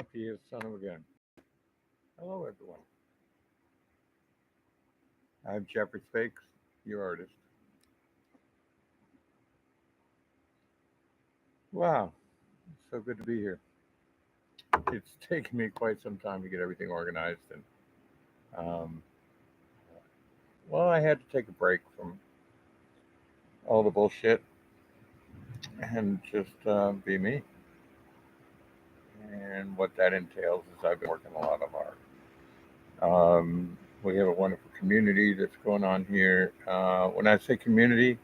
Luckiest son of a gun. Hello, everyone. I'm Jeffrey Spakes, your artist. Wow, so good to be here. It's taken me quite some time to get everything organized, and um, well, I had to take a break from all the bullshit and just be me. And what that entails is I've been working a lot of art. We have a wonderful community that's going on here. When I say community,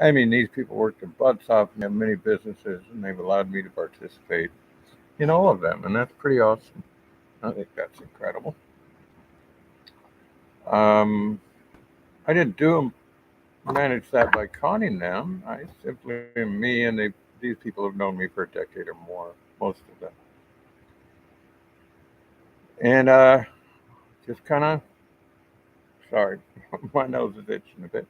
I mean these people work their butts off and have many businesses, and they've allowed me to participate in all of them, and that's pretty awesome. I think that's incredible. Um, I didn't manage that by conning them. I simply am me, and these people have known me for a decade or more, most of them, and just kind of sorry, my nose is itching a bit.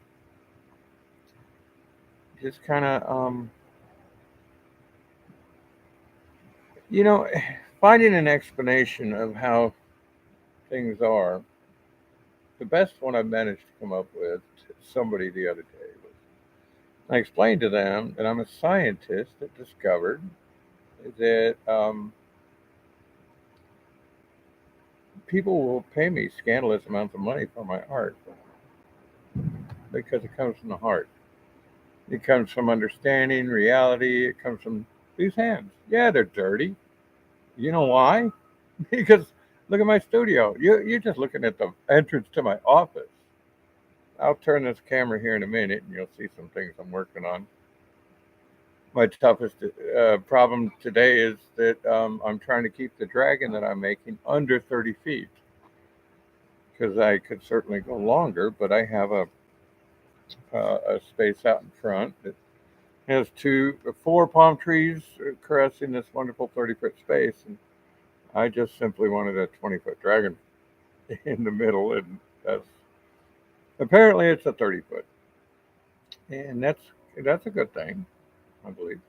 Just kind of you know, finding an explanation of how things are. The best one I managed to come up with to somebody the other day was I explained to them that I'm a scientist that discovered that people will pay me scandalous amounts of money for my art because it comes from the heart. It comes from understanding reality. It comes from these hands. Yeah, they're dirty. You know why? Because look at my studio. You're just looking at the entrance to my office. I'll turn this camera here in a minute and you'll see some things I'm working on. My toughest problem today is that I'm trying to keep the dragon that I'm making under 30 feet because I could certainly go longer, but I have a space out in front that has four palm trees caressing this wonderful 30-foot space, and I just simply wanted a 20-foot dragon in the middle, and that's apparently it's a 30-foot, and that's a good thing, I believe.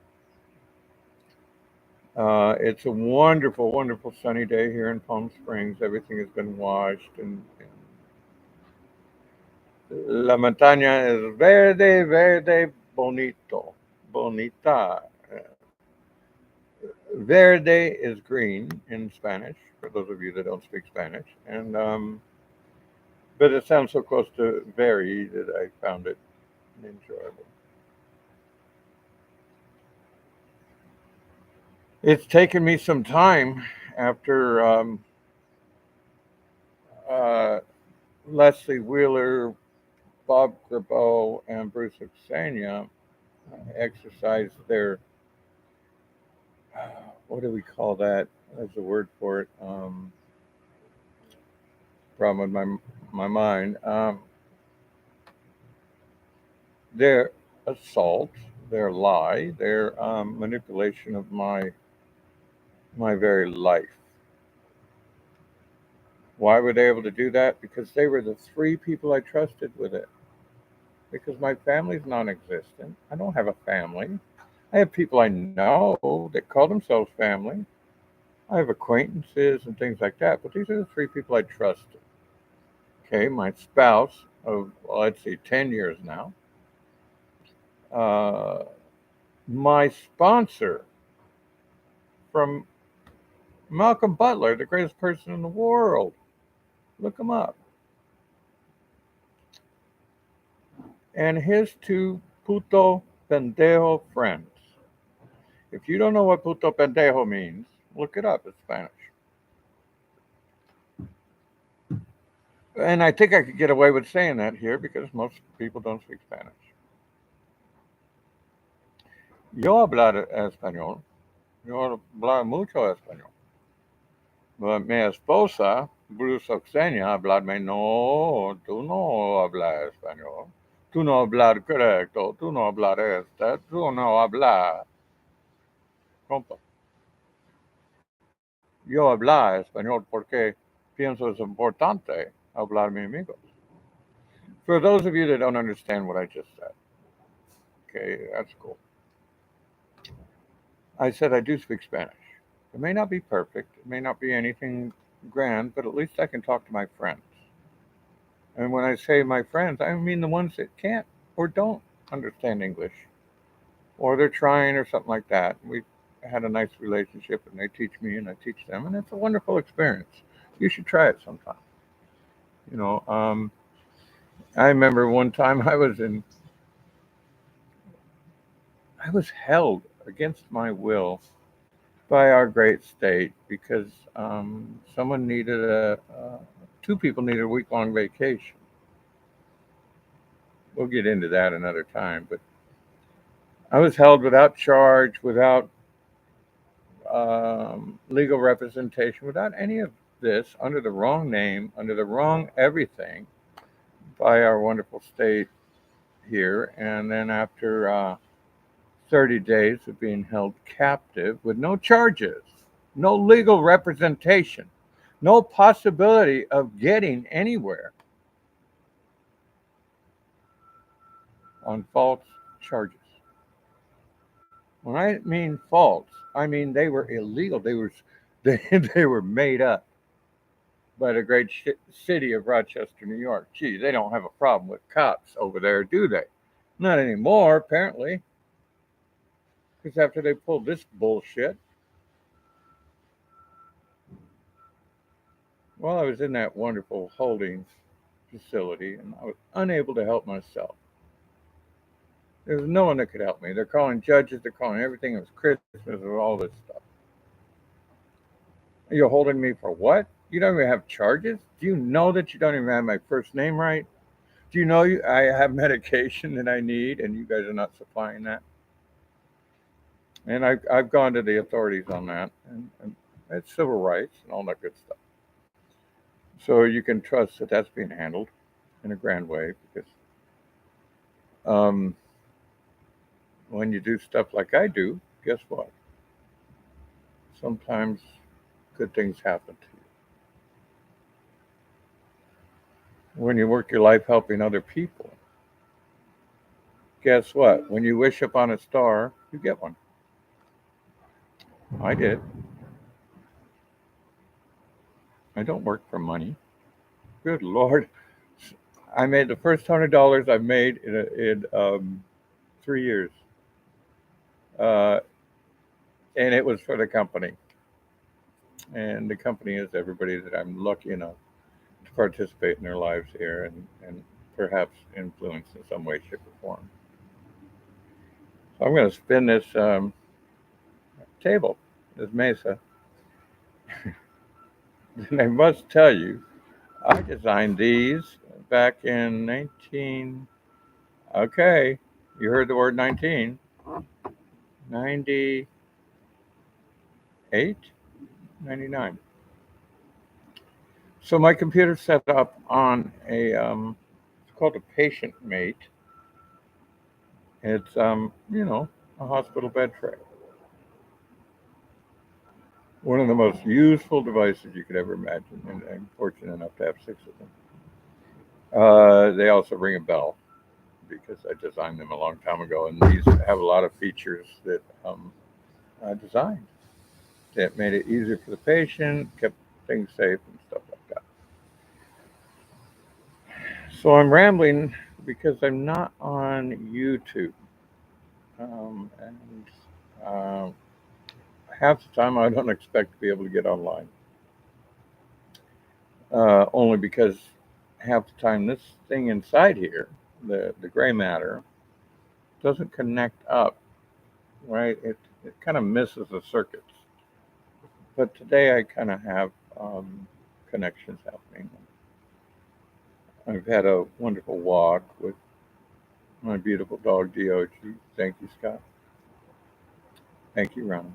It's a wonderful, wonderful sunny day here in Palm Springs. Everything has been washed, and la montaña is verde, verde, bonito, bonita. Verde is green in Spanish, for those of you that don't speak Spanish, and but it sounds so close to very that I found it enjoyable. It's taken me some time after uh, Leslie Wheeler, Bob Grabo, and Bruce Oksania exercised their what do we call that? There's a word for it. Problem with my mind. Their assault, their lie, their manipulation of my very life. Why were they able to do that? Because they were the three people I trusted with it. Because my family's non-existent. I don't have a family. I have people I know that call themselves family. I have acquaintances and things like that. But these are the three people I trusted. Okay, my spouse of well, I'd say 10 years now. Uh, my sponsor from Malcolm Butler, the greatest person in the world. Look him up. And his two puto pendejo friends. If you don't know what puto pendejo means, look it up. It's Spanish. And I think I could get away with saying that here because most people don't speak Spanish. Yo hablar español. Yo hablar mucho español. But mi esposa, Bruce Oxenia, hablarme, no, tú no hablas español. Tú no hablar correcto. Tú no hablar esta. Tú no hablar. Compa. Yo hablar español porque pienso es importante hablar mi amigos. For those of you that don't understand what I just said, okay, that's cool. I said I do speak Spanish. It may not be perfect, it may not be anything grand, but at least I can talk to my friends. And when I say my friends, I mean the ones that can't or don't understand English, or they're trying or something like that. We had a nice relationship, and they teach me, and I teach them, and it's a wonderful experience. You should try it sometime. You know, I remember one time I was held against my will by our great state because someone needed two people needed a week long vacation. We'll get into that another time, but I was held without charge, without legal representation, without any of this, under the wrong name, under the wrong everything, by our wonderful state here. And then after 30 days of being held captive with no charges, no legal representation, no possibility of getting anywhere on false charges. When I mean false, I mean they were illegal. They were made up by the great city of Rochester, New York. Gee, they don't have a problem with cops over there, do they? Not anymore, apparently, because after they pulled this bullshit, well, I was in that wonderful holding facility and I was unable to help myself. There was no one that could help me. They're calling judges, they're calling everything. It was Christmas and all this stuff. You're holding me for what? You don't even have charges? Do you know that you don't even have my first name right? Do you know I have medication that I need and you guys are not supplying that? And I've gone to the authorities on that, and it's civil rights and all that good stuff. So you can trust that that's being handled in a grand way because um, when you do stuff like I do, guess what? Sometimes good things happen to you. When you work your life helping other people, guess what? When you wish upon a star, you get one. I did. I don't work for money. Good Lord. I made the first $100 I've made in 3 years. Uh, and it was for the company. And the company is everybody that I'm lucky enough to participate in their lives here and perhaps influence in some way, shape, or form. So I'm going to spin this table, this mesa. And I must tell you, I designed these back in 19. Okay, you heard the word 19. 98, 99. So my computer's set up on it's called a patient mate. It's a hospital bed tray. One of the most useful devices you could ever imagine, and I'm fortunate enough to have six of them. They also ring a bell because I designed them a long time ago, and these have a lot of features that I designed that made it easier for the patient, kept things safe, and stuff like that. So I'm rambling because I'm not on YouTube, and half the time I don't expect to be able to get online. Only because half the time this thing inside here, the gray matter, doesn't connect up, right? It kind of misses the circuits. But today I kind of have connections happening. I've had a wonderful walk with my beautiful dog Dog. Thank you, Scott. Thank you, Ron.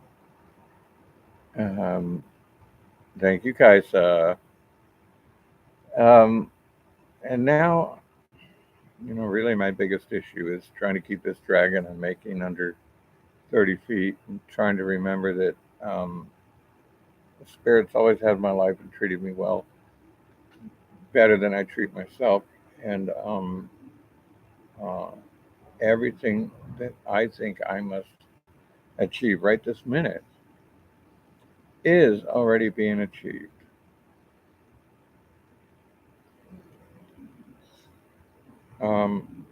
Um, Thank you, Kaisa. Um, and now, really my biggest issue is trying to keep this dragon I'm making under 30 feet and trying to remember that the spirits always had my life and treated me well, better than I treat myself. And uh, everything that I think I must achieve right this minute, is already being achieved. Um,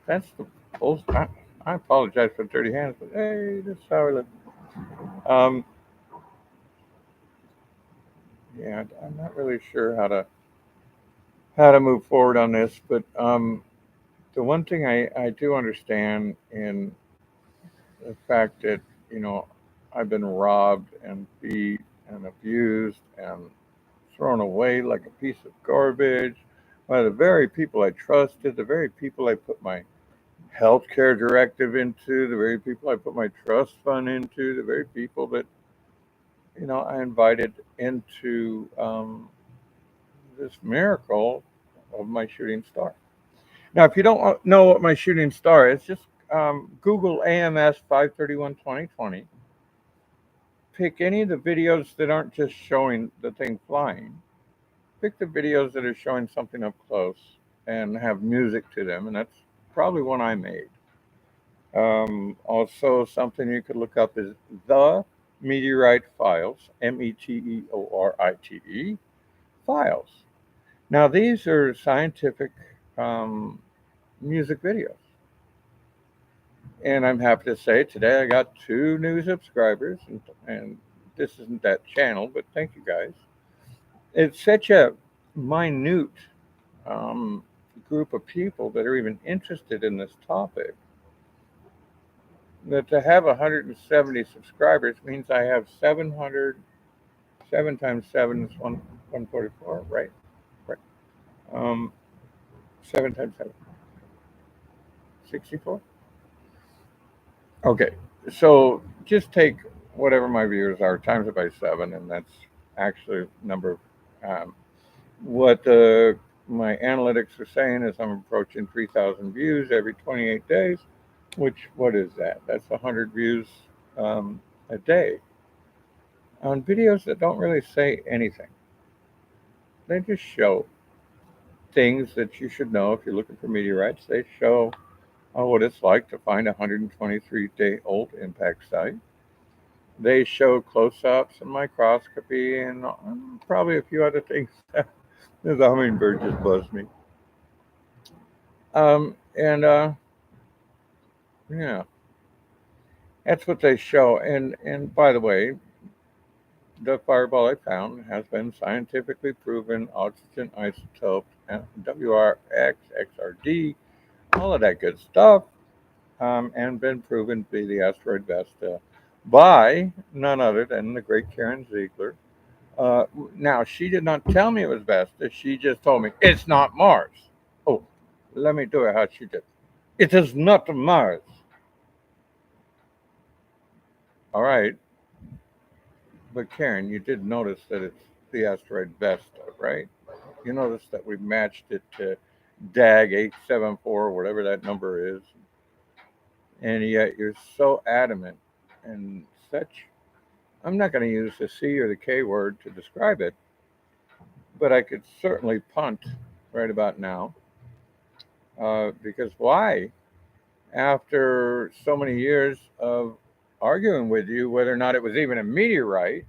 that's the old. I apologize for dirty hands, but hey, this is how I live. Um, yeah, I'm not really sure how to move forward on this, but the one thing I do understand in the fact that you know I've been robbed and beat and abused and thrown away like a piece of garbage by the very people I trusted, the very people I put my healthcare directive into, the very people I put my trust fund into, the very people that I invited into this miracle of my shooting star. Now, if you don't know what my shooting star is, just Google AMS 531-2020. Pick any of the videos that aren't just showing the thing flying. Pick the videos that are showing something up close and have music to them, and that's probably one I made. Also, something you could look up is the Meteorite Files, Meteorite Files. Now, these are scientific um, music videos. And I'm happy to say today I got 2 new subscribers, and this isn't that channel, but thank you guys. It's such a minute um, group of people that are even interested in this topic that to have 170 subscribers means I have 700. 7 times 7 is 144, right? Right. Um, 7 times 7, 64. Okay, so just take whatever my viewers are, times it by 7, and that's actually number of what my analytics are saying is I'm approaching 3,000 views every 28 days, which, what is that? That's 100 views a day on videos that don't really say anything. They just show things that you should know if you're looking for meteorites. They show what it's like to find a 123-day-old impact site. They show close-ups and microscopy and probably a few other things. The hummingbird just buzzed me. And yeah, that's what they show. And by the way, the fireball I found has been scientifically proven oxygen isotope, WRX, XRD, all of that good stuff, and been proven to be the asteroid Vesta by none other than the great Karen Ziegler. Uh, Now, she did not tell me it was Vesta. She just told me it's not Mars. Oh, let me do it how she did. It is not Mars. All right, but Karen, you did notice that it's the asteroid Vesta, right? You notice that we matched it to DAG 874, whatever that number is, and yet you're so adamant and such. I'm not going to use the C or the K word to describe it, but I could certainly punt right about now. Because why? After so many years of arguing with you whether or not it was even a meteorite,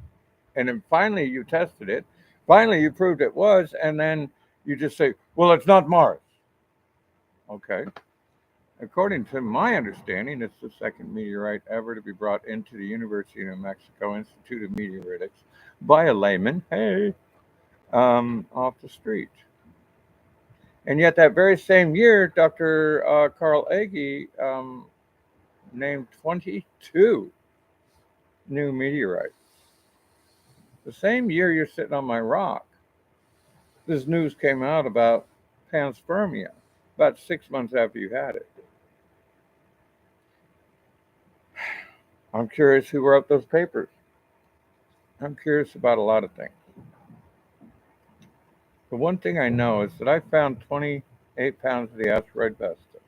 and then finally you tested it, finally you proved it was, and then you just say, well, it's not Mars. Okay. According to my understanding, it's the second meteorite ever to be brought into the University of New Mexico Institute of Meteoritics by a layman, hey, off the street. And yet, that very same year, Dr. Carl Agee named 22 new meteorites. The same year you're sitting on my rock, this news came out about panspermia, about 6 months after you had it. I'm curious who wrote those papers. I'm curious about a lot of things. The one thing I know is that I found 28 pounds of the asteroid Vesta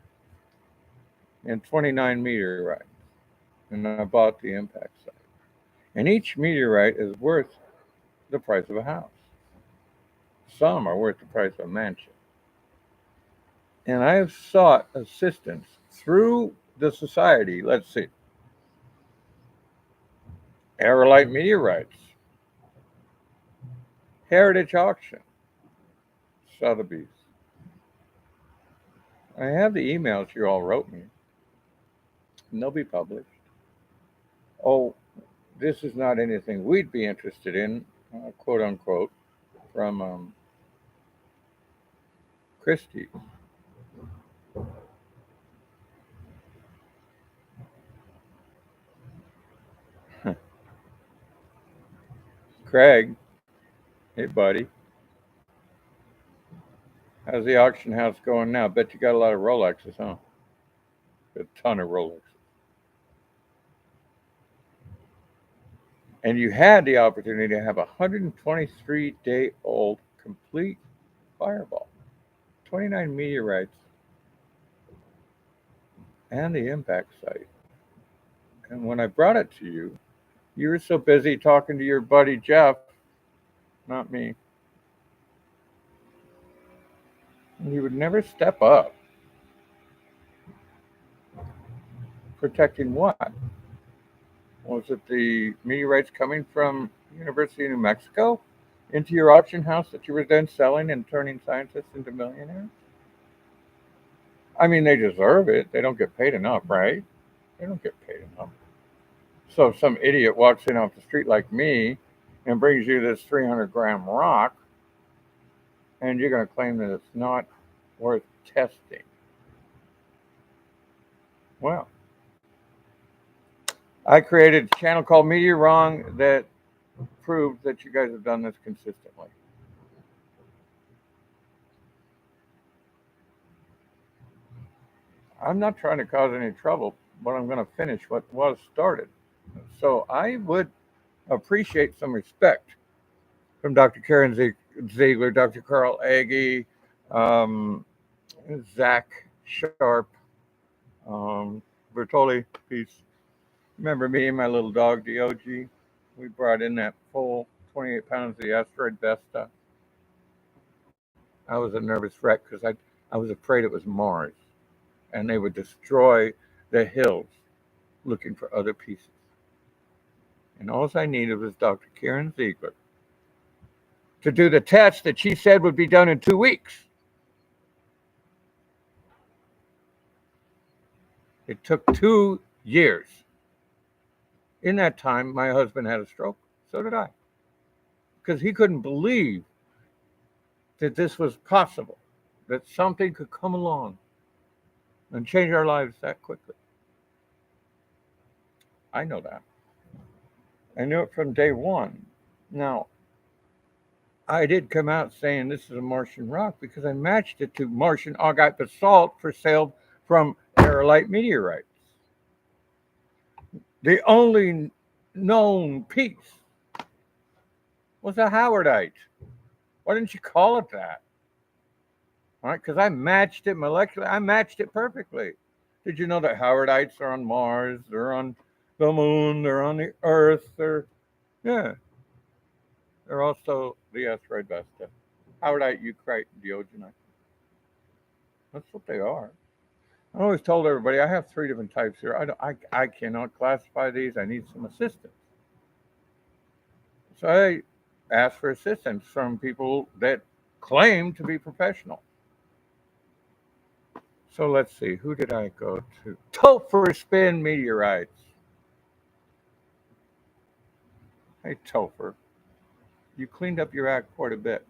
and 29 meteorites, and I bought the impact site. And each meteorite is worth the price of a house. Some are worth the price of a mansion. And I have sought assistance through the society. Let's see. Aerolite meteorites, heritage auction, Sotheby's. I have the emails you all wrote me, and they'll be published. Oh, this is not anything we'd be interested in, quote unquote, from Christie. Craig, hey buddy, how's the auction house going now? Bet you got a lot of Rolexes, huh? A ton of Rolexes. And you had the opportunity to have a 123-day-old complete fireball, 29 meteorites, and the impact site. And when I brought it to you, you were so busy talking to your buddy Jeff, not me. And you would never step up. Protecting what? Was it the meteorites coming from University of New Mexico into your auction house that you were then selling and turning scientists into millionaires? I mean, they deserve it. They don't get paid enough, right? They don't get paid enough. So if some idiot walks in off the street like me and brings you this 300-gram rock, and you're going to claim that it's not worth testing. Well, I created a channel called Meteor Wrong that proves that you guys have done this consistently. I'm not trying to cause any trouble, but I'm going to finish what was started. So I would appreciate some respect from Dr. Karen Ziegler, Dr. Carl Agee, um, Zach Sharp, Bertoli, peace. Remember me and my little dog, DOG? We brought in that full 28 pounds of the asteroid Vesta. I was a nervous wreck because I was afraid it was Mars and they would destroy the hills looking for other pieces. And all I needed was Dr. Karen Ziegler to do the test that she said would be done in 2 weeks. It took 2 years. In that time, my husband had a stroke. So did I. Because he couldn't believe that this was possible, that something could come along and change our lives that quickly. I know that. I knew it from day one. Now, I did come out saying this is a Martian rock because I matched it to Martian augite basalt for sale from aerolite meteorites. The only known piece was a howardite. Why didn't you call it that? All right, because I matched it molecularly. I matched it perfectly. Did you know that howardites are on Mars? They're on the moon. They're on the Earth. Yeah. They're also the asteroid Vesta. Howardite, eucrite, diogenite. That's what they are. I always told everybody I have 3 different types here. I cannot classify these. I need some assistance. So I asked for assistance from people that claim to be professional. So let's see, who did I go to? Topher Spin Meteorites. Hey, Topher, you cleaned up your act quite a bit.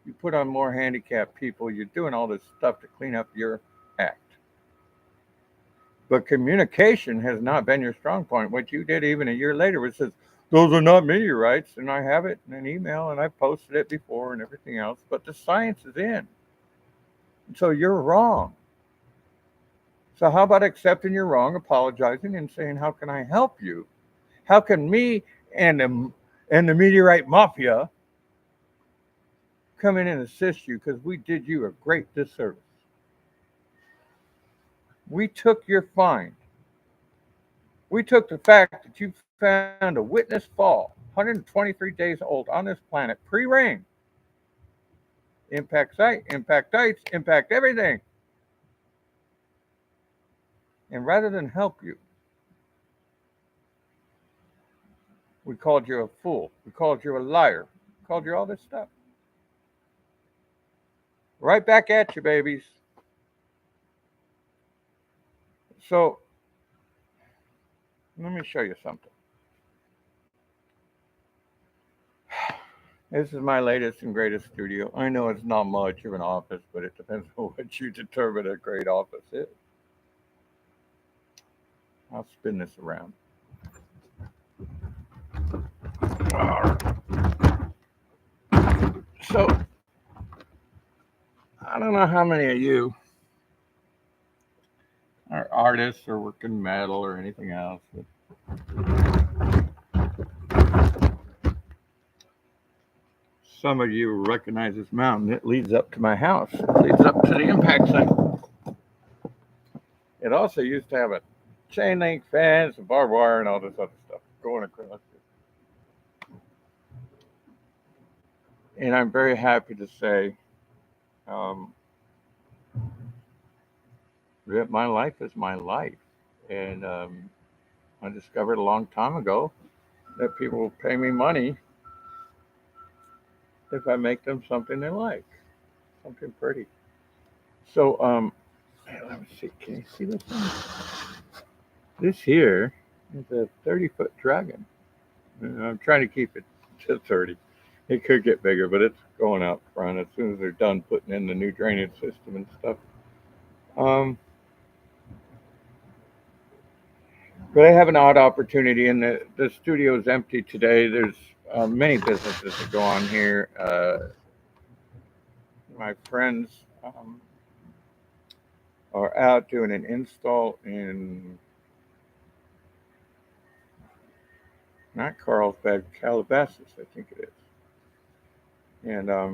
You put on more handicapped people. You're doing all this stuff to clean up your act. But communication has not been your strong point. What you did even a year later was says, those are not meteorites, and I have it in an email, and I posted it before and everything else, but the science is in. So you're wrong. So how about accepting you're wrong, apologizing, and saying, how can I help you? How can me and the meteorite mafia come in and assist you because we did you a great disservice? We took your find. We took the fact that you found a witness fall, 123 days old on this planet, pre-rain. Impact site, impact ites, impact everything. And rather than help you, We called you a fool. We called you a liar. We called you all this stuff. Right back at you, babies. So let me show you something. This is my latest and greatest studio. I know it's not much of an office, but it depends on what you determine a great office is. I'll spin this around. So, I don't know how many of you are artists or work in metal or anything else, but some of you recognize this mountain. It leads up to my house. It leads up to the impact site. It also used to have a chain link fence, and barbed wire, and all this other stuff going across it. And I'm very happy to say um, that my life is my life. And I discovered a long time ago that people will pay me money if I make them something they like, something pretty. So, let me see. Can you see this one? This here is a 30-foot dragon. I'm trying to keep it to 30. It could get bigger, but it's going out front as soon as they're done putting in the new drainage system and stuff. Um, but I have an odd opportunity, and the studio is empty today. There's many businesses that go on here. My friends are out doing an install in not Carlsbad, Calabasas, I think it is. And I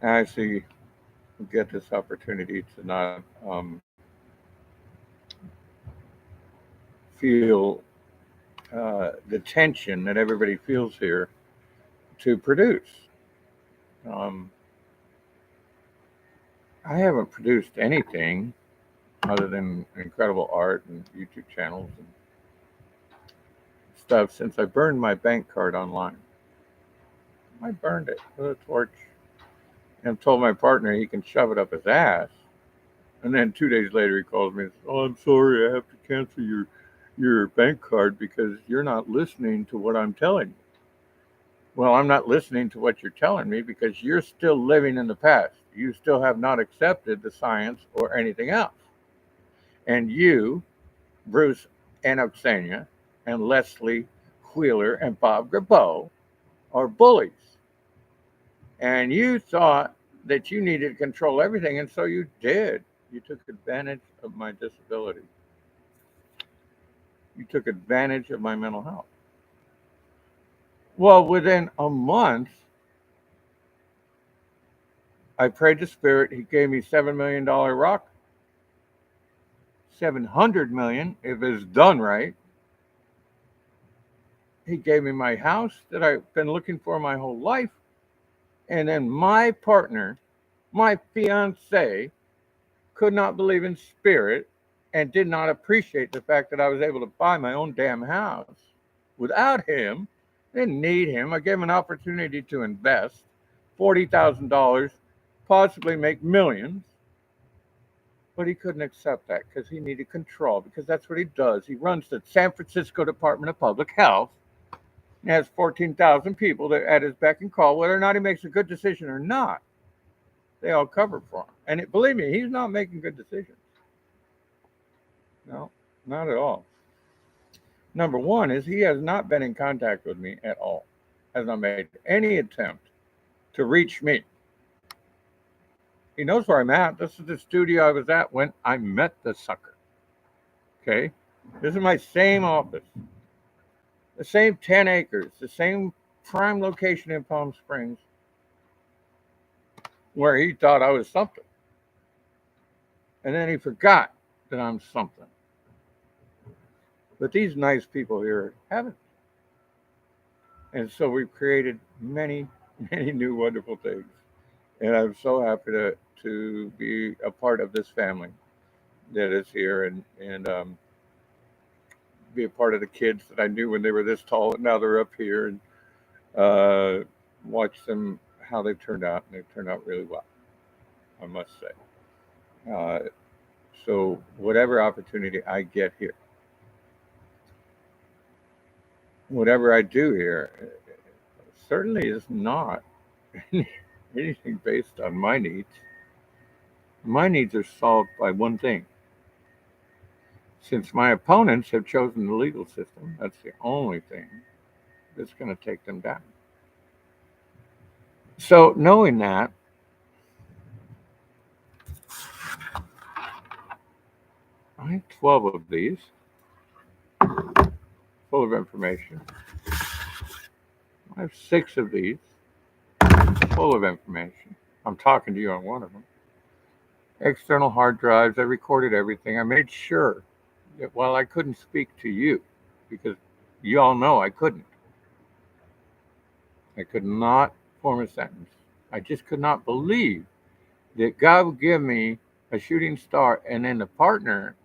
actually get this opportunity to not feel the tension that everybody feels here to produce. Um, I haven't produced anything other than incredible art and YouTube channels and stuff since I burned my bank card online. I burned it with a torch and told my partner he can shove it up his ass. And then 2 days later he calls me and says, "Oh, I'm sorry, I have to cancel your bank card because you're not listening to what I'm telling you." Well, I'm not listening to what you're telling me because you're still living in the past. You still have not accepted the science or anything else. And you, Bruce Anoxania, and Leslie Wheeler and Bob Grabeau are bullies. And you thought that you needed to control everything, and so you did. You took advantage of my disability. You took advantage of my mental health. Well, within a month, I prayed to Spirit. He gave me $7 million rock, 700 million if it's done right. He gave me my house that I've been looking for my whole life, and then my partner, my fiance, could not believe in spirit and did not appreciate the fact that I was able to buy my own damn house without him. Didn't need him. I gave him an opportunity to invest $40,000, possibly make millions, but he couldn't accept that because he needed control, because that's what he does. He runs the San Francisco Department of Public Health and has 14,000 people that at his beck and call, whether or not he makes a good decision or not. They all cover for him. And believe me, he's not making good decisions. No, not at all. Number one is he has not been in contact with me at all, has not made any attempt to reach me. He knows where I'm at. This is the studio I was at when I met the sucker. Okay? This is my same office, the same 10 acres, the same prime location in Palm Springs where he thought I was something. And then he forgot that I'm something. But these nice people here haven't. And so we've created many, many new wonderful things. And I'm so happy to be a part of this family that is here. And be a part of the kids that I knew when they were this tall, and now they're up here, and uh, watch them how they turned out, and they turned out really well, I must say. Uh, so whatever opportunity I get here, whatever I do here, certainly is not anything based on my needs. My needs are solved by one thing. Since my opponents have chosen the legal system, that's the only thing that's going to take them down. So, knowing that, I have 12 of these full of information. I have 6 of these full of information. I'm talking to you on one of them. External hard drives, I recorded everything. I made sure that while I couldn't speak to you, because you all know I could not form a sentence. I just could not believe that God would give me a shooting star and then the partner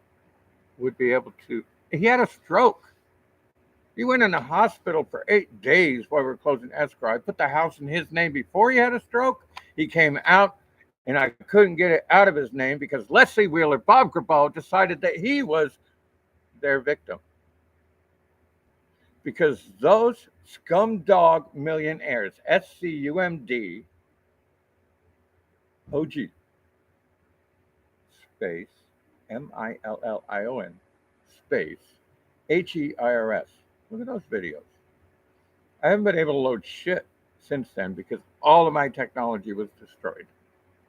would be able to. He had a stroke. He went in the hospital for 8 days while we were closing escrow. I put the house in his name before he had a stroke. He came out, and I couldn't get it out of his name because Leslie Wheeler, Bob Grabo decided that he was their victim. Because those scum dog millionaires, SCUMD, OG, space, MILLION, space, HEIRS. Look at those videos. I haven't been able to load shit since then because all of my technology was destroyed.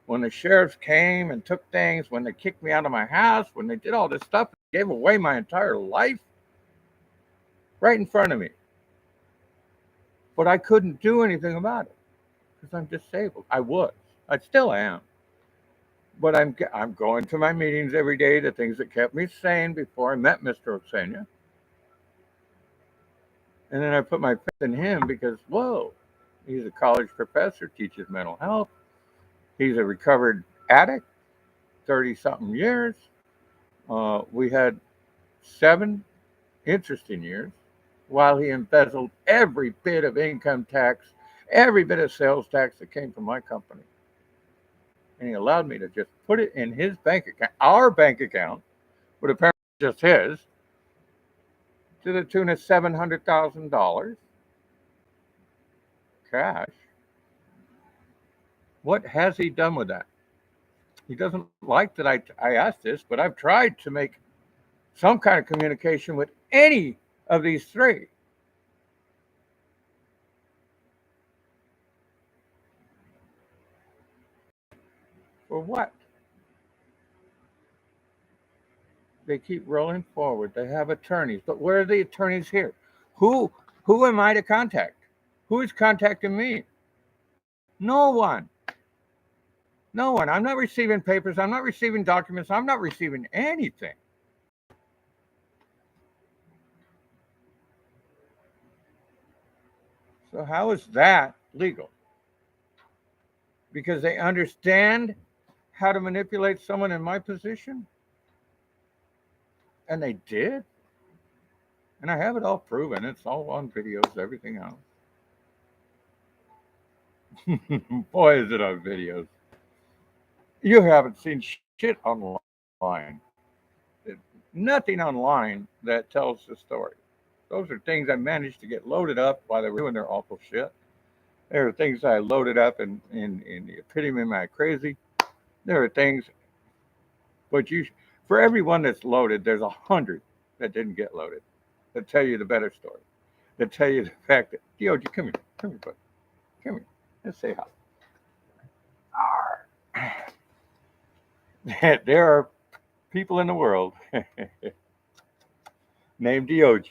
When the sheriffs came and took things, when they kicked me out of my house, when they did all this stuff, gave away my entire life right in front of me. But I couldn't do anything about it because I'm disabled. I was. I still am. But I'm going to my meetings every day, the things that kept me sane before I met Mr. Oksenia. And then I put my faith in him because, whoa, he's a college professor, teaches mental health. He's a recovered addict, 30 something years. We had 7 interesting years while he embezzled every bit of income tax, every bit of sales tax that came from my company. And he allowed me to just put it in his bank account, our bank account, but apparently just his, to the tune of $700,000 cash. What has he done with that? He doesn't like that I asked this, but I've tried to make some kind of communication with any of these 3. For what? They keep rolling forward. They have attorneys, but where are the attorneys here? Who who am I to contact? Who is contacting me? No one. No one. I'm not receiving papers. I'm not receiving documents. I'm not receiving anything. So how is that legal? Because they understand how to manipulate someone in my position? And they did? And I have it all proven. It's all on videos, everything else. Boy, is it on videos. You haven't seen shit online. Nothing online that tells the story. Those are things I managed to get loaded up while they were doing their awful shit. There are things I loaded up in the epitome of my crazy. There are things, but for every one that's loaded, there's 100 that didn't get loaded that tell you the better story. That tell you the fact that, DOG, come here, buddy. Come here. Let's say hi. There are people in the world named DOG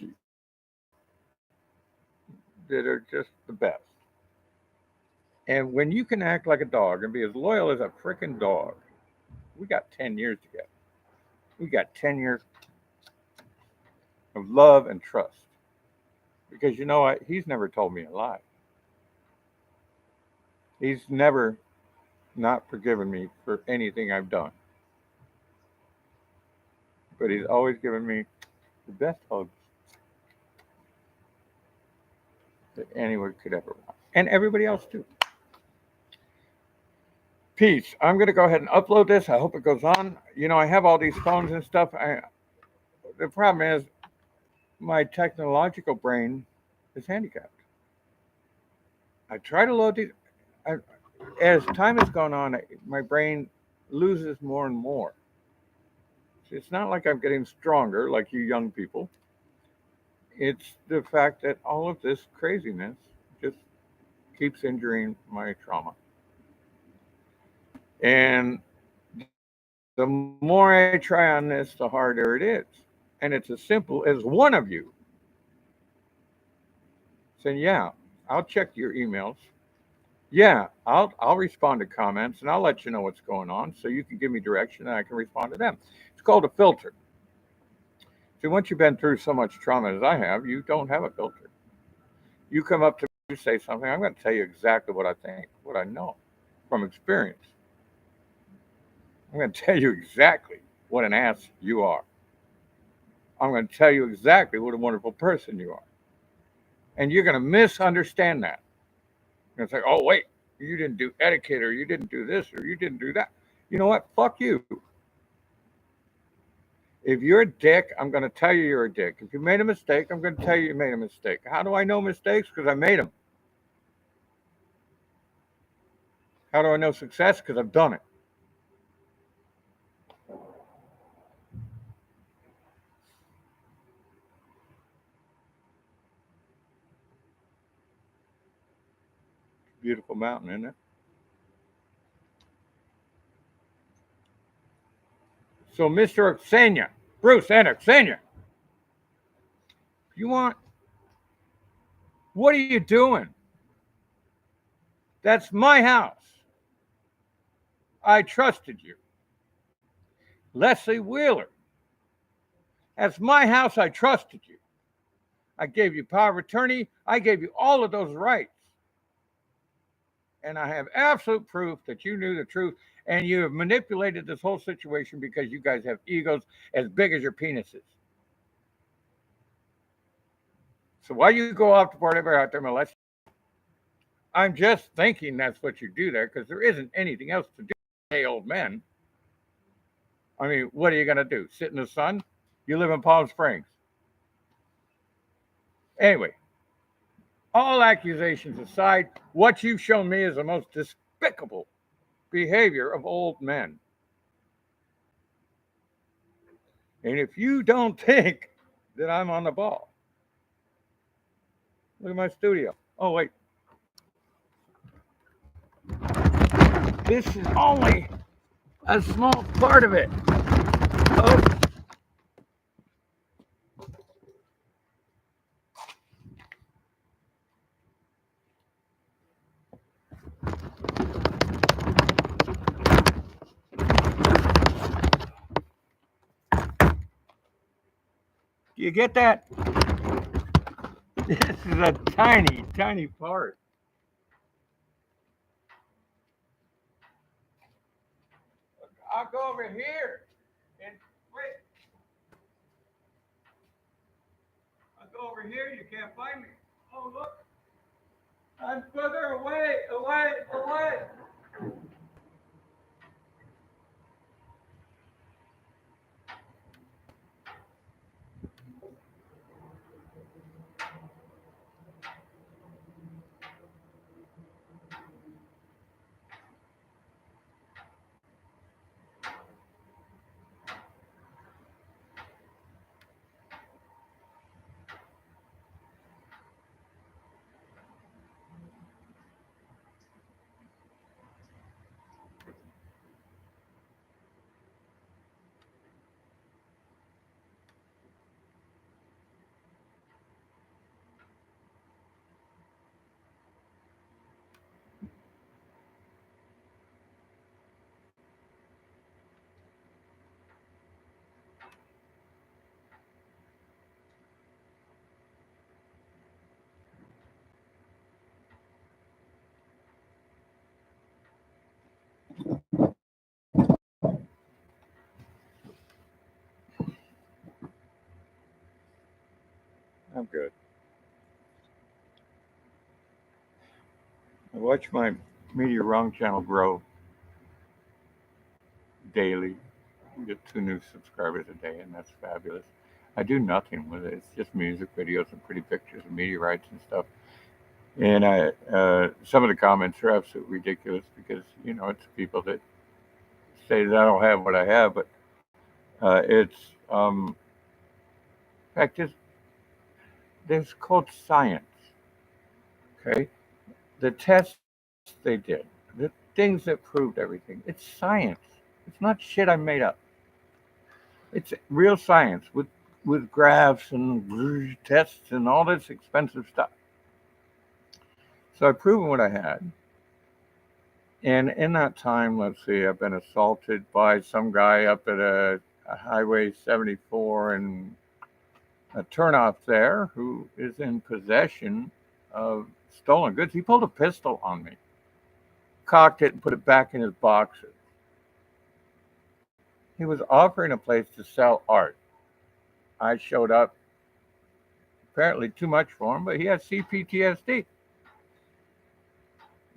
that are just the best. And when you can act like a dog and be as loyal as a freaking dog, we got 10 years together. We got 10 years of love and trust. Because you know what? He's never told me a lie. He's never not forgiven me for anything I've done. But he's always given me the best hugs. that anyone could ever want, and everybody else too. Peace. I'm going to go ahead and upload this. I hope it goes on. I have all these phones and stuff. The problem is my technological brain is handicapped. I try to load these. I, as time has gone on, my brain loses more and more. It's not like I'm getting stronger like you young people. It's the fact that all of this craziness just keeps injuring my trauma. And the more I try on this, the harder it is. And it's as simple as one of you saying, "Yeah, I'll check your emails. Yeah, I'll respond to comments and I'll let you know what's going on so you can give me direction and I can respond to them." It's called a filter. See, once you've been through so much trauma as I have, you don't have a filter. You come up to me, you say something, I'm going to tell you exactly what I think, what I know from experience. I'm going to tell you exactly what an ass you are. I'm going to tell you exactly what a wonderful person you are. And you're going to misunderstand that. You're going to say, "Oh, wait, you didn't do etiquette or you didn't do this or you didn't do that." You know what? Fuck you. If you're a dick, I'm going to tell you you're a dick. If you made a mistake, I'm going to tell you you made a mistake. How do I know mistakes? Because I made them. How do I know success? Because I've done it. Beautiful mountain, isn't it? So, Mr. Xenia, Bruce and Xenia, you want, what are you doing? That's my house. I trusted you. Leslie Wheeler, that's my house. I trusted you. I gave you power of attorney. I gave you all of those rights. And I have absolute proof that you knew the truth and you have manipulated this whole situation because you guys have egos as big as your penises. So why you go off to whatever out there, molest? I'm just thinking that's what you do there because there isn't anything else to do. Hey, old men. I mean, what are you going to do? Sit in the sun? You live in Palm Springs. Anyway, all accusations aside, what you've shown me is the most despicable behavior of old men. And if you don't think that I'm on the ball, look at my studio. Oh, wait. This is only a small part of it. Oh, do you get that? This is a tiny, tiny part. I'll go over here and wait. I'll go over here. You can't find me. Oh, look. I'm further away, away, away. I'm good. watch my Meteor Wrong channel grow daily. We get 2 new subscribers a day, and that's fabulous. I do nothing with it. It's just music videos and pretty pictures of meteorites and stuff. And some of the comments are absolutely ridiculous because it's people that say that I don't have what I have, but it's in fact, there's called science. Okay, the tests they did, the things that proved everything. It's science. It's not shit I made up. It's real science with graphs and tests and all this expensive stuff. So I've proven what I had. And in that time, let's see, I've been assaulted by some guy up at a Highway 74 and a turnoff there who is in possession of stolen goods. He pulled a pistol on me, cocked it, and put it back in his boxer. He was offering a place to sell art. I showed up, apparently too much for him, but he has CPTSD.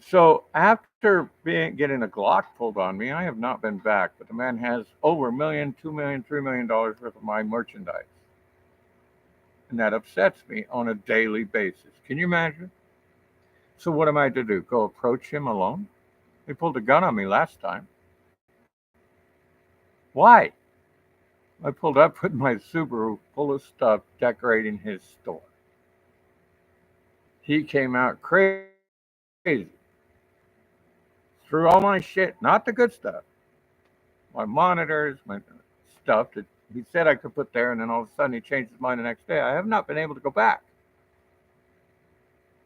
So after getting a Glock pulled on me, I have not been back. But the man has over $1 million, $2 million, $3 million worth of my merchandise, and that upsets me on a daily basis. Can you imagine? So what am I to do? Go approach him alone? He pulled a gun on me last time. Why? I pulled up with my Subaru full of stuff decorating his store. He came out crazy. Threw all my shit, not the good stuff, my monitors, my stuff that he said I could put there, and then all of a sudden he changed his mind the next day. I have not been able to go back.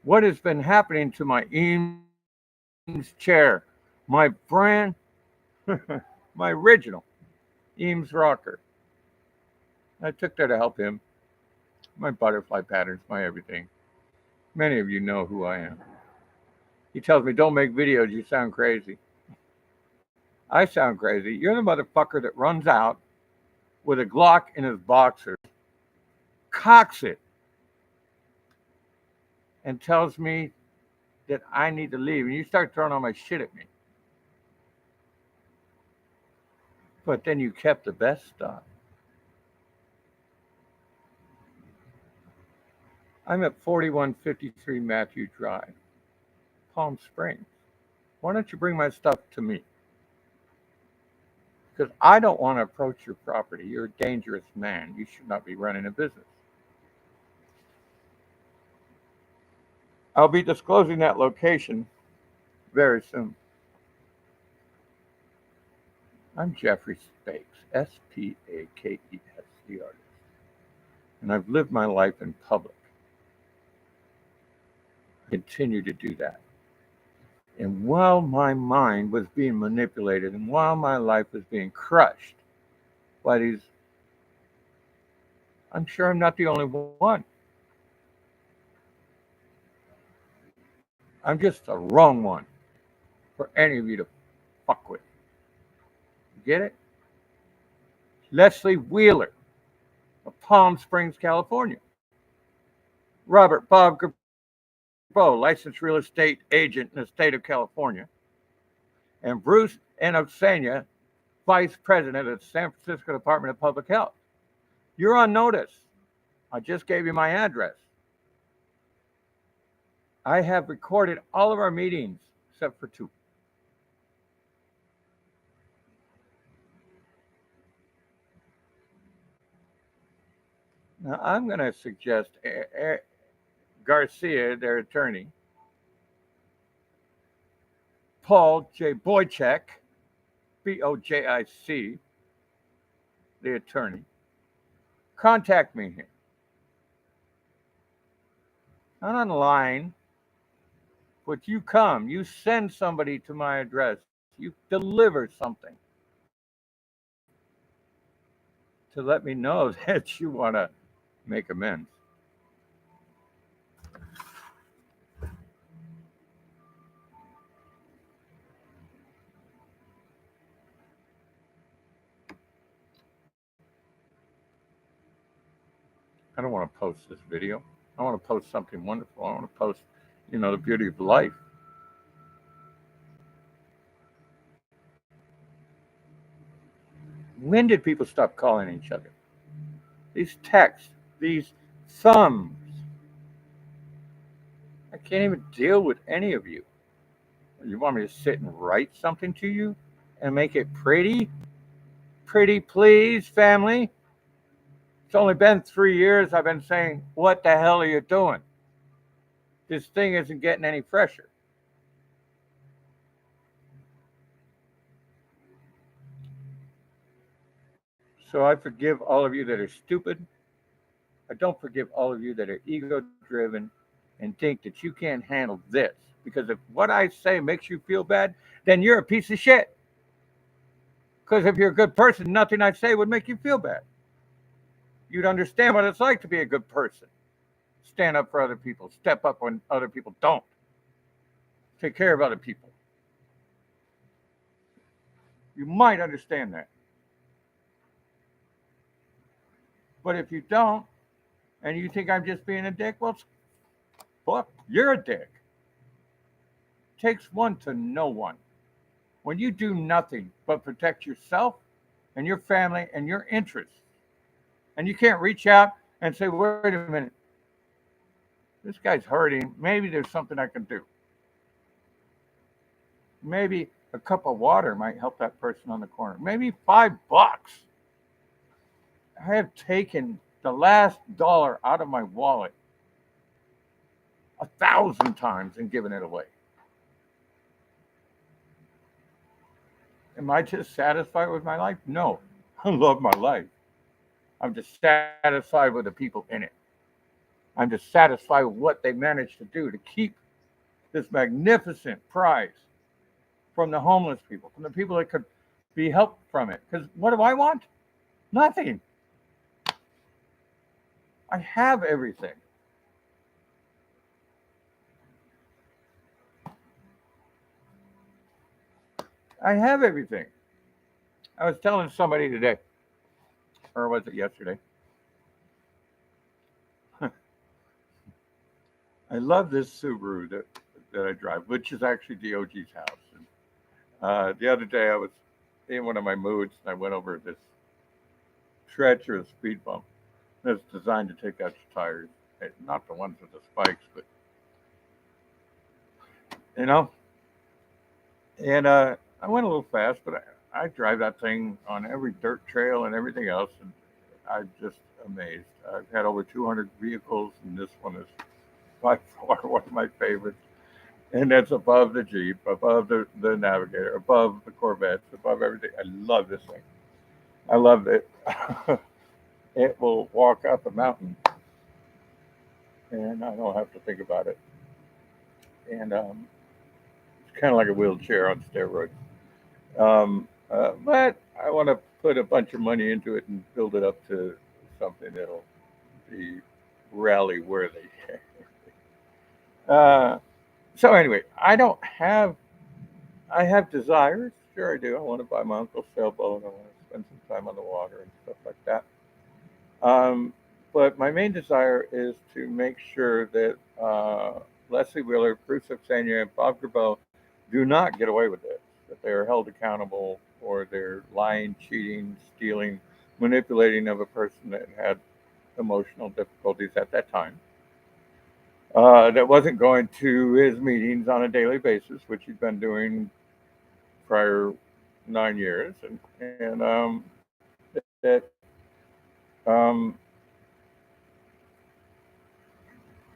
What has been happening to my Eames chair, my brand, my original Eames rocker? I took that to help him. My butterfly patterns, my everything. Many of you know who I am. He tells me, don't make videos, you sound crazy. I sound crazy. You're the motherfucker that runs out with a Glock in his boxers, cocks it, and tells me that I need to leave. And you start throwing all my shit at me. But then you kept the best stuff. I'm at 4153 Matthew Drive, Palm Springs. Why don't you bring my stuff to me? Because I don't want to approach your property. You're a dangerous man. You should not be running a business. I'll be disclosing that location very soon. I'm Jeffrey Spakes, Spakes, the artist. And I've lived my life in public. I continue to do that. And while my mind was being manipulated and while my life was being crushed by these, I'm sure I'm not the only one. I'm just the wrong one for any of you to fuck with. Get it? Leslie Wheeler of Palm Springs, California. Robert Bob Grabeau, licensed real estate agent in the state of California. And Bruce Enosania, Vice President of the San Francisco Department of Public Health. You're on notice. I just gave you my address. I have recorded all of our meetings except for 2. Now, I'm going to suggest Garcia, their attorney, Paul J. Boychek, Bojic, the attorney, contact me here. Not online, but you come, you send somebody to my address, you deliver something to let me know that you want to make amends. I don't want to post this video. I want to post something wonderful. I want to post, the beauty of life. When did people stop calling each other? These texts, these thumbs. I can't even deal with any of you. You want me to sit and write something to you and make it pretty? Pretty, please, family. It's only been 3 years I've been saying, what the hell are you doing? This thing isn't getting any fresher. So I forgive all of you that are stupid. I don't forgive all of you that are ego driven and think that you can't handle this. Because if what I say makes you feel bad, then you're a piece of shit. Because if you're a good person, nothing I say would make you feel bad. You'd understand what it's like to be a good person. Stand up for other people, step up when other people don't, take care of other people. You might understand that. But if you don't, and you think I'm just being a dick, well, fuck, you're a dick. It takes one to know one. When you do nothing but protect yourself and your family and your interests, and you can't reach out and say, wait a minute, this guy's hurting. Maybe there's something I can do. Maybe a cup of water might help that person on the corner. Maybe $5. I have taken the last dollar out of my wallet 1,000 times and given it away. Am I just satisfied with my life? No. I love my life. I'm just satisfied with the people in it. I'm just satisfied with what they managed to do to keep this magnificent prize from the homeless people, from the people that could be helped from it. Because what do I want? Nothing. I have everything. I have everything. I was telling somebody today, or was it yesterday? I love this Subaru that I drive, which is actually DOG's house. And, the other day I was in one of my moods and I went over this treacherous speed bump that's designed to take out your tires. Not the ones with the spikes, but you know. And I went a little fast, but I drive that thing on every dirt trail and everything else, and I'm just amazed. I've had over 200 vehicles, and this one is by far one of my favorites. And that's above the Jeep, above the Navigator, above the Corvettes, above everything. I love this thing. I love it. It will walk up a mountain, and I don't have to think about it. And it's kind of like a wheelchair on steroids. But I want to put a bunch of money into it and build it up to something that'll be rally worthy. uh, so anyway, I have desires. Sure, I do. I want to buy my uncle's sailboat. I want to spend some time on the water and stuff like that. But my main desire is to make sure that Leslie Wheeler, Bruce Oksenia, and Bob Grabo do not get away with this, that they are held accountable for their lying, cheating, stealing, manipulating of a person that had emotional difficulties at that time. That wasn't going to his meetings on a daily basis, which he'd been doing prior 9 years, and that um,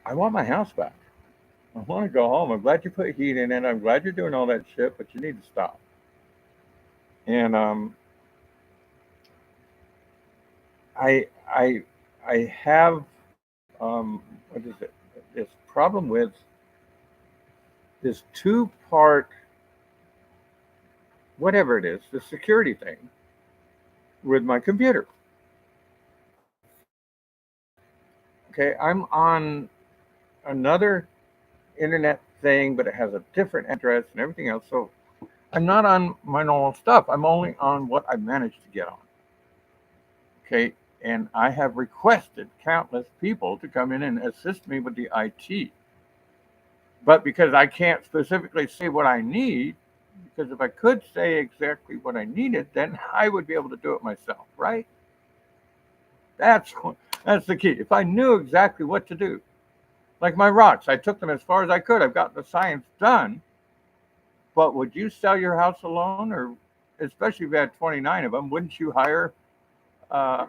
I want my house back. I want to go home. I'm glad you put heat in it. I'm glad you're doing all that shit, but you need to stop. And I I have what is it? This problem with this two-part whatever it is, the security thing with my computer. Okay, I'm on another internet thing, but it has a different address and everything else. So I'm not on my normal stuff. I'm only on what I managed to get on. Okay, and I have requested countless people to come in and assist me with the IT. But because I can't specifically say what I need, Because if I could say exactly what I needed, then I would be able to do it myself, right? That's that's the key. If I knew exactly what to do, like my rocks, I took them as far as I could. I've got the science done. But would you sell your house alone, or especially if you had 29 of them? Wouldn't you hire uh,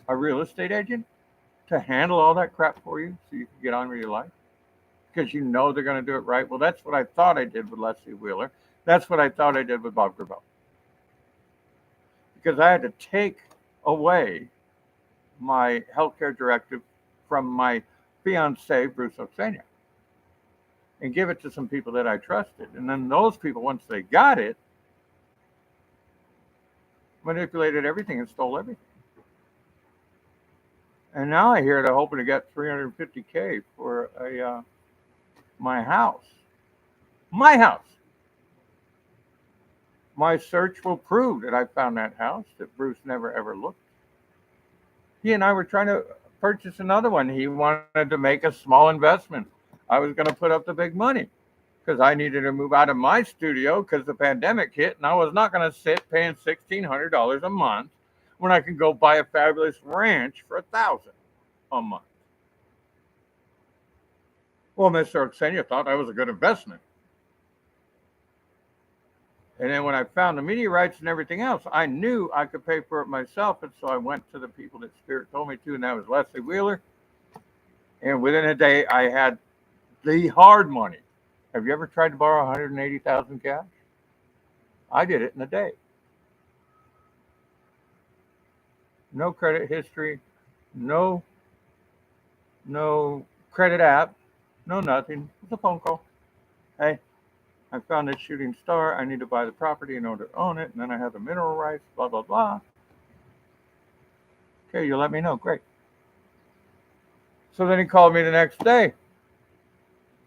a real estate agent to handle all that crap for you so you can get on with your life? Because you know they're going to do it right. Well, that's what I thought I did with Leslie Wheeler. That's what I thought I did with Bob Gravel. Because I had to take away my healthcare directive from my fiance, Bruce Oksenia, and give it to some people that I trusted. And then those people, once they got it, manipulated everything and stole everything. And now I hear they're hoping to get 350K for my house. My house. My search will prove that I found that house that Bruce never ever looked. He and I were trying to purchase another one. He wanted to make a small investment. I was going to put up the big money because I needed to move out of my studio because the pandemic hit, and I was not going to sit paying $1,600 a month when I could go buy a fabulous ranch for $1,000 a month. Well, Mr. Oksenia thought that was a good investment. And then when I found the meteorites and everything else, I knew I could pay for it myself. And so I went to the people that Spirit told me to, and that was Leslie Wheeler. And within a day, I had the hard money. Have you ever tried to borrow 180,000 cash? I did it in a day. No credit history, no no credit app, no nothing. It's a phone call. Hey, I found this shooting star. I need to buy the property in order to own it, and then I have the mineral rights. Blah blah blah. Okay, you let me know. Great. So then he called me the next day.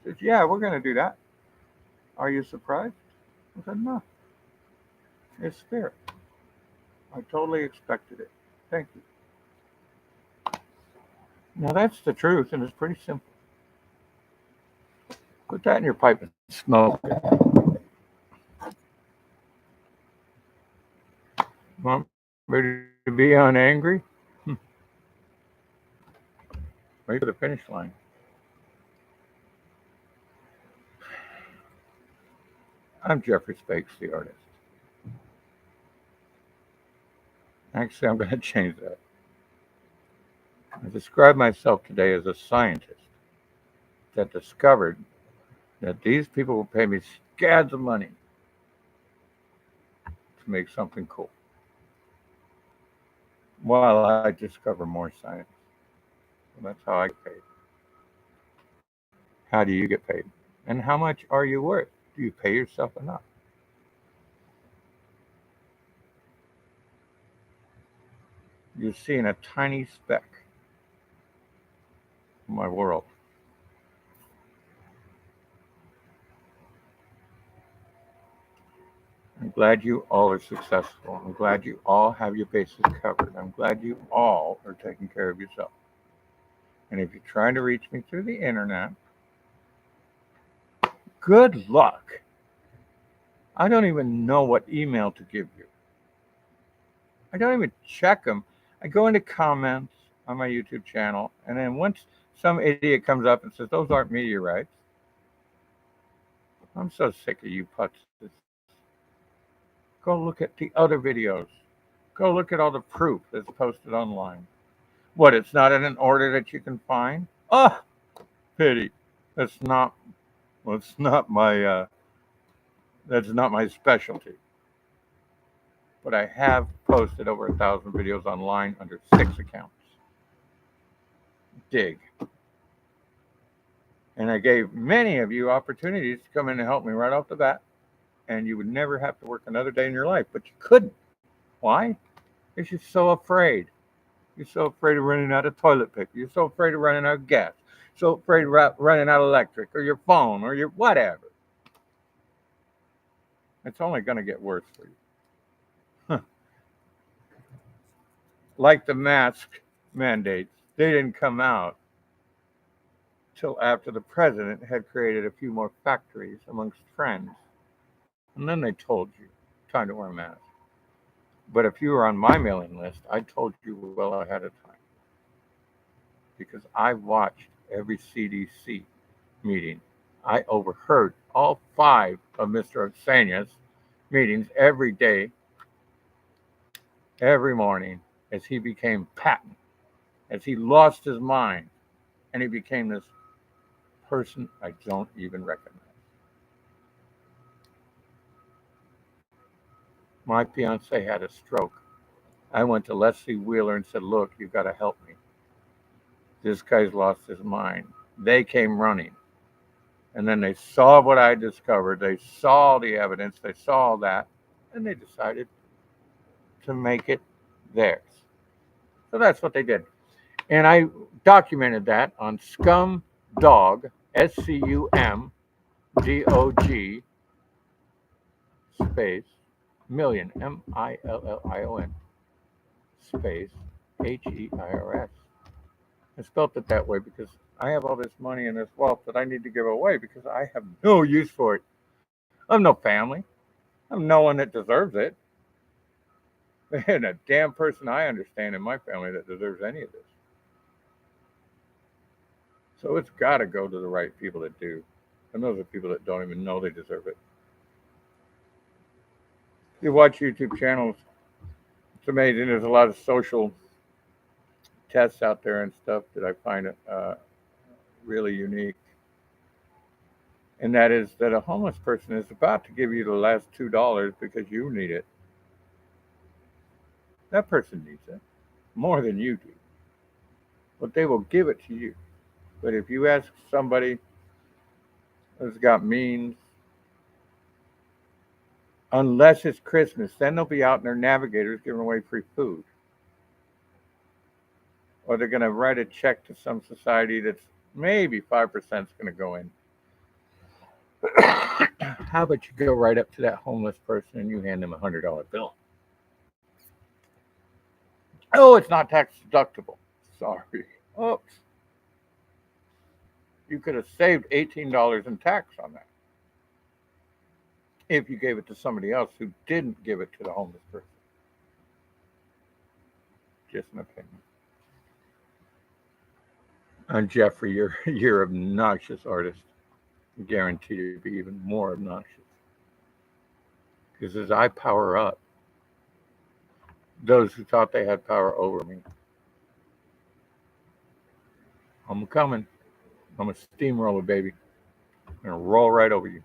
He says, "Yeah, we're going to do that. Are you surprised?" I said, "No, it's spirit. I totally expected it. Thank you." Now that's the truth, and it's pretty simple. Put that in your pipe and smoke it. Want me to be unangry? Hmm. Wait for the finish line. I'm Jeffrey Spakes, the artist. Actually, I'm going to change that. I describe myself today as a scientist that discovered that these people will pay me scads of money to make something cool while I discover more science. And that's how I get paid. How do you get paid? And how much are you worth? Do you pay yourself enough? You're seeing a tiny speck of my world. I'm glad you all are successful. I'm glad you all have your bases covered. I'm glad you all are taking care of yourself. And if you're trying to reach me through the internet, good luck. I don't even know what email to give you. I don't even check them. I go into comments on my YouTube channel, and then once some idiot comes up and says, "Those aren't meteorites," I'm so sick of you putzes. Go look at the other videos. Go look at all the proof that's posted online. What, it's not in an order that you can find? Oh, pity. That's not, well, that's not my specialty. But I have posted over 1,000 videos online under 6 accounts. Dig. And I gave many of you opportunities to come in and help me right off the bat, and you would never have to work another day in your life, but you couldn't. Why? Because you're so afraid. You're so afraid of running out of toilet paper. You're so afraid of running out of gas. So afraid of running out of electric or your phone or your whatever. It's only going to get worse for you. Like the mask mandates, they didn't come out till after the president had created a few more factories amongst friends And then they told you, time to wear a mask. But if you were on my mailing list, I told you well ahead of time because I watched every CDC meeting. I overheard all five of Mr. Osanya's meetings every day, every morning, as he became patent, as he lost his mind, and he became this person I don't even recognize. My fiance had a stroke. I went to Leslie Wheeler and said, "Look, you've got to help me. This guy's lost his mind." They came running. And then they saw what I discovered. They saw the evidence. They saw that. And they decided to make it theirs. So that's what they did. And I documented that on Scum Dog, SCUMDOG, space, million, MILLION, space, HEIRS. I spelt it that way because I have all this money and this wealth that I need to give away because I have no use for it. I have no family. I have no one that deserves it. And a damn person I understand in my family that deserves any of this. So it's got to go to the right people that do. And those are people that don't even know they deserve it. You watch YouTube channels, it's amazing. There's a lot of social tests out there and stuff that I find really unique. And that is that a homeless person is about to give you the last $2 because you need it. That person needs it more than you do. But they will give it to you. But if you ask somebody who's got means, unless it's Christmas, then they'll be out in their navigators giving away free food. Or they're going to write a check to some society that's maybe 5% is going to go in. How about you go right up to that homeless person and you hand them $100 bill? Oh, it's not tax deductible. Sorry. Oops. You could have saved $18 in tax on that if you gave it to somebody else who didn't give it to the homeless person. Just an opinion. And Jeffrey, you're obnoxious artist. Guaranteed to be even more obnoxious. Because as I power up, those who thought they had power over me, I'm coming. I'm a steamroller, baby. I'm gonna roll right over you.